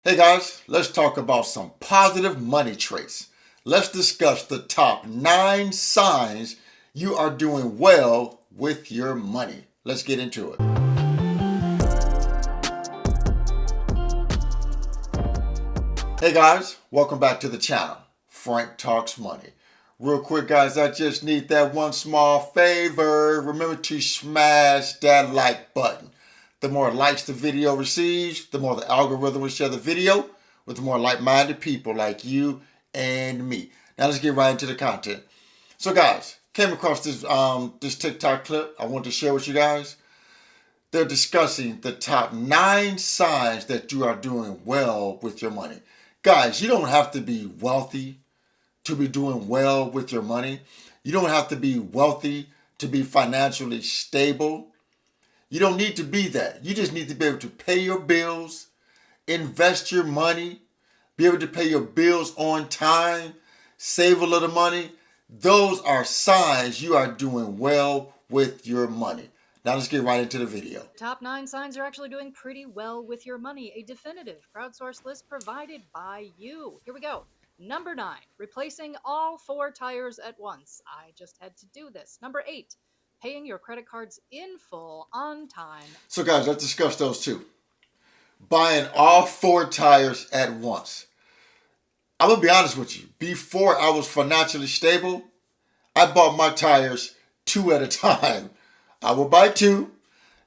Hey guys, let's talk about some positive money traits. Let's discuss the top 9 signs you are doing well with your money. Let's get into it. Hey guys, welcome back to the channel. Frank Talks Money. Real quick guys, I just need that one small favor. Remember to smash that like button. The more likes the video receives, the more the algorithm will share the video with more like-minded people like you and me. Now let's get right into the content. So guys, came across this TikTok clip I want to share with you guys. They're discussing the top 9 signs that you are doing well with your money. Guys, you don't have to be wealthy to be doing well with your money. You don't have to be wealthy to be financially stable. You don't need to be that. You just need to be able to pay your bills, invest your money, be able to pay your bills on time, save a little money. Those are signs you are doing well with your money. Now let's get right into the video. Top 9 signs you're actually doing pretty well with your money. A definitive crowdsourced list provided by you. Here we go. Number 9, replacing all 4 tires at once. I just had to do this. Number 8, paying your credit cards in full on time. So guys, let's discuss those two. Buying all 4 tires at once. I'm going to be honest with you. Before I was financially stable, I bought my tires 2 at a time. I would buy 2,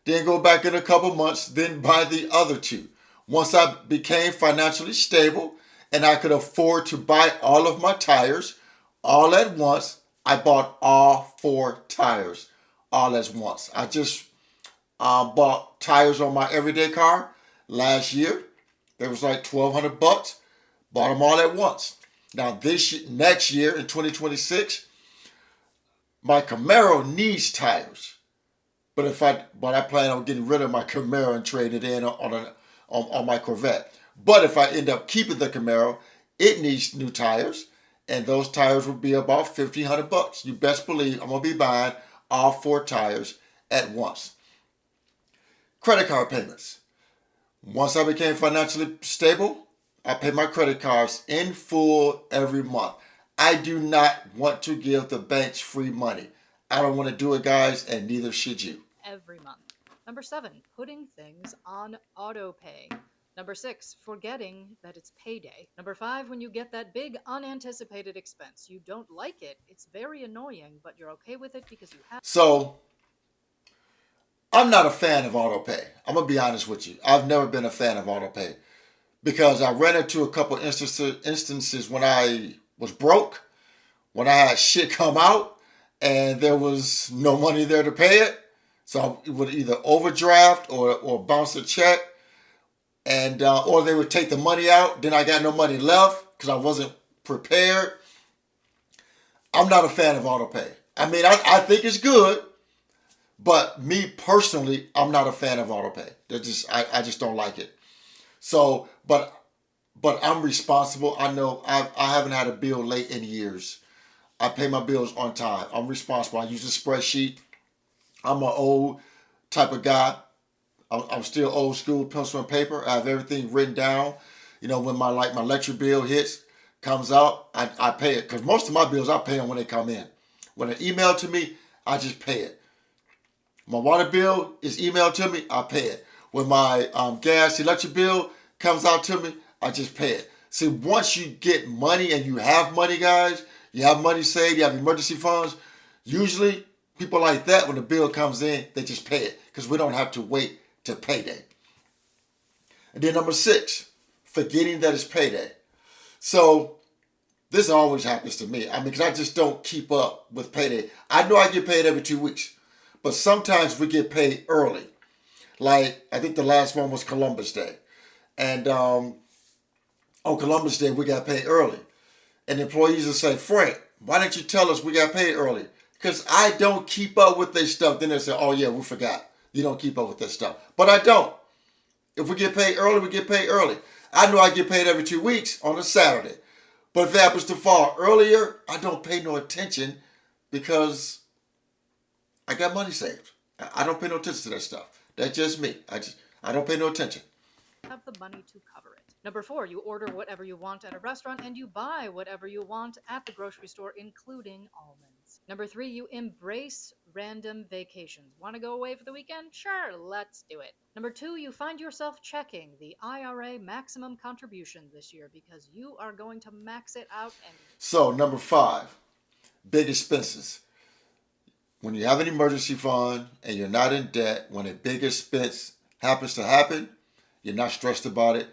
then go back in a couple months, then buy the other 2. Once I became financially stable and I could afford to buy all of my tires all at once, I bought all 4 tires all at once. I just bought tires on my everyday car last year. They was like $1,200. Bought them all at once. Now next year in 2026, my Camaro needs tires. But I plan on getting rid of my Camaro and trading it in on my Corvette. But if I end up keeping the Camaro, it needs new tires, and those tires will be about $1,500. You best believe I'm gonna be buying all 4 tires at once. Credit card payments. Once I became financially stable, I pay my credit cards in full every month. I do not want to give the banks free money. I don't want to do it, guys, and neither should you. Every month. Number 7, putting things on auto pay. Number 6, forgetting that it's payday. Number 5, when you get that big unanticipated expense. You don't like it. It's very annoying, but you're okay with it because you have. So I'm not a fan of auto pay. I'm gonna be honest with you. I've never been a fan of auto pay because I ran into a couple instances when I was broke, when I had shit come out, and there was no money there to pay it. So I would either overdraft or bounce a check, and or they would take the money out. Then I got no money left because I wasn't prepared. I'm not a fan of auto pay. I mean, I think it's good. But me personally, I'm not a fan of auto pay. I just don't like it. So, but I'm responsible. I know I haven't had a bill late in years. I pay my bills on time. I'm responsible. I use a spreadsheet. I'm an old type of guy. I'm still old school, pencil and paper. I have everything written down. You know, when my electric bill comes out, I pay it. Because most of my bills, I pay them when they come in. When they email to me, I just pay it. My water bill is emailed to me, I pay it. When my electric bill comes out to me, I just pay it. See, once you get money and you have money, guys, you have money saved, you have emergency funds, usually people like that, when the bill comes in, they just pay it because we don't have to wait to payday. And then number 6, forgetting that it's payday. So this always happens to me. I mean, because I just don't keep up with payday. I know I get paid every 2 weeks. But sometimes we get paid early. Like, I think the last one was Columbus Day. And on Columbus Day, we got paid early. And employees will say, Frank, why didn't you tell us we got paid early? Because I don't keep up with their stuff. Then they say, oh, yeah, we forgot. You don't keep up with that stuff. But I don't. If we get paid early, we get paid early. I know I get paid every 2 weeks on a Saturday. But if it happens to fall earlier, I don't pay no attention because I got money saved. I don't pay no attention to that stuff. That's just me. I don't pay no attention. Have the money to cover it. Number 4, you order whatever you want at a restaurant and you buy whatever you want at the grocery store, including almonds. Number 3, you embrace random vacations. Want to go away for the weekend? Sure, let's do it. Number 2, you find yourself checking the IRA maximum contribution this year because you are going to max it out and So, number 5, big expenses. When you have an emergency fund and you're not in debt, when a big expense happens to happen, you're not stressed about it.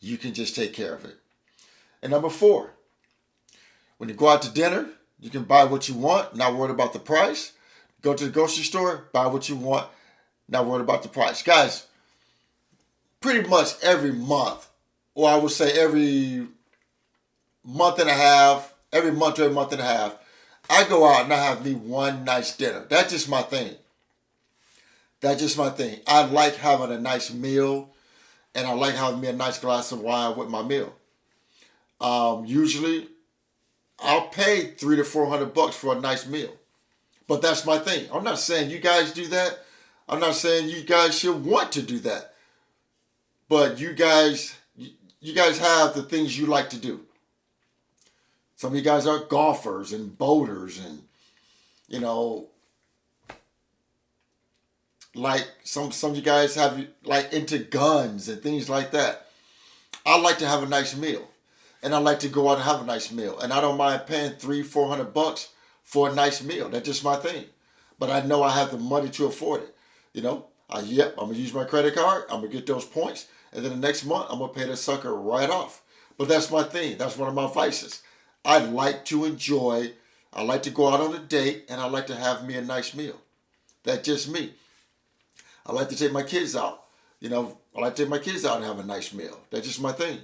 You can just take care of it. And number 4, when you go out to dinner, you can buy what you want, not worried about the price. Go to the grocery store, buy what you want, not worried about the price. Guys, pretty much every month, or I would say every month and a half, every month to every month and a half, I go out and I have me one nice dinner. That's just my thing. That's just my thing. I like having a nice meal, and I like having me a nice glass of wine with my meal. Usually, I'll pay $300 to $400 for a nice meal, but that's my thing. I'm not saying you guys do that. I'm not saying you guys should want to do that, but you guys have the things you like to do. Some of you guys are golfers and boaters, and you know, like some of you guys have like into guns and things like that. I like to have a nice meal, and I like to go out and have a nice meal, and I don't mind paying $300-400 for a nice meal. That's just my thing. But I know I have the money to afford it. You know, I'm gonna use my credit card. I'm gonna get those points, and then the next month I'm gonna pay the sucker right off. But that's my thing. That's one of my vices. I like to enjoy. I like to go out on a date, and I like to have me a nice meal. That's just me. I like to take my kids out. I like to take my kids out and have a nice meal. That's just my thing.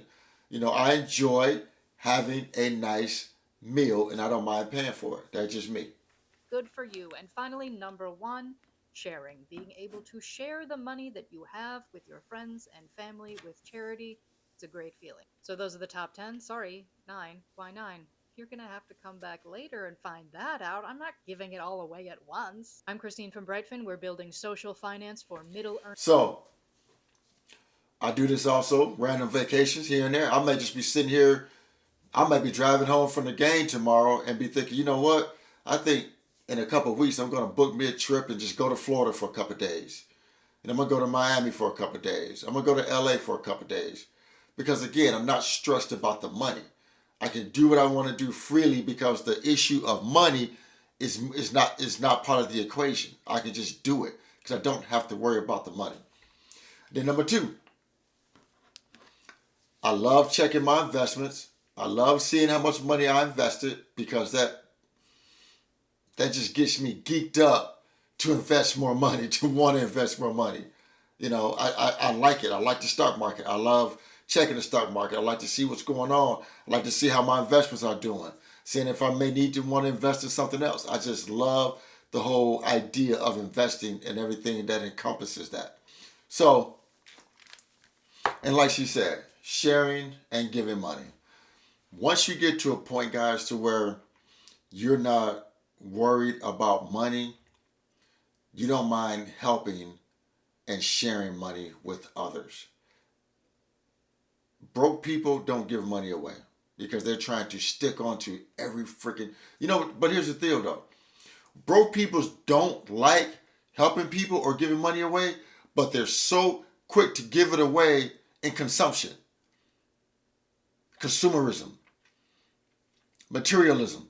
I enjoy having a nice meal, and I don't mind paying for it. That's just me. good for you. And finally, number 1, sharing. Being able to share the money that you have with your friends and family with charity. It's a great feeling. So those are the top 10. Sorry, 9. Why 9? You're going to have to come back later and find that out. I'm not giving it all away at once. I'm Christine from Brightfin. We're building social finance for middle earners. So I do this also, random vacations here and there. I may just be sitting here. I might be driving home from the game tomorrow and be thinking, you know what? I think in a couple of weeks I'm going to book me a trip and just go to Florida for a couple of days. And I'm going to go to Miami for a couple of days. I'm going to go to LA for a couple of days. Because again, I'm not stressed about the money. I can do what I want to do freely because the issue of money is not part of the equation. I can just do it because I don't have to worry about the money. Then number 2, I love checking my investments. I love seeing how much money I invested because that just gets me geeked up to invest more money, to want to invest more money. I like it. I like the stock market. I love checking the stock market. I like to see what's going on. I like to see how my investments are doing, seeing if I may need to want to invest in something else. I just love the whole idea of investing and everything that encompasses that. So, and like she said, sharing and giving money. Once you get to a point, guys, to where you're not worried about money, you don't mind helping and sharing money with others. Broke people don't give money away because they're trying to stick onto every freaking, but here's the deal though. Broke people don't like helping people or giving money away, but they're so quick to give it away in consumption. Consumerism. Materialism.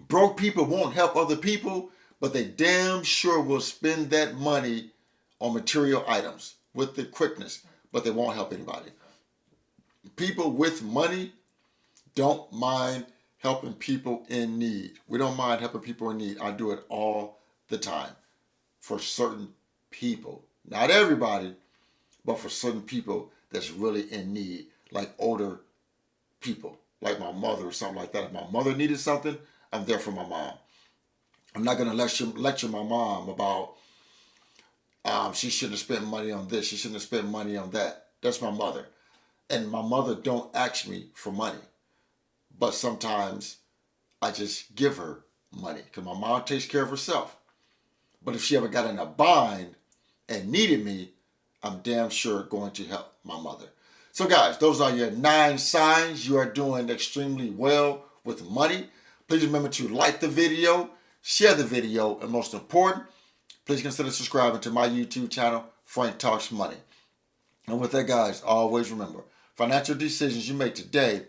Broke people won't help other people, but they damn sure will spend that money on material items with the quickness, but they won't help anybody. People with money don't mind helping people in need. We don't mind helping people in need. I do it all the time for certain people. Not everybody, but for certain people that's really in need, like older people, like my mother or something like that. If my mother needed something, I'm there for my mom. I'm not going to lecture my mom about she shouldn't have spent money on this, she shouldn't have spent money on that. That's my mother. And my mother don't ask me for money. But sometimes I just give her money because my mom takes care of herself. But if she ever got in a bind and needed me, I'm damn sure going to help my mother. So guys, those are your 9 signs you are doing extremely well with money. Please remember to like the video, share the video, and most important, please consider subscribing to my YouTube channel, Frank Talks Money. And with that, guys, always remember, financial decisions you make today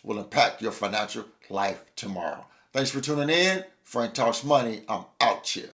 will impact your financial life tomorrow. Thanks for tuning in. Frank Talks Money. I'm out here.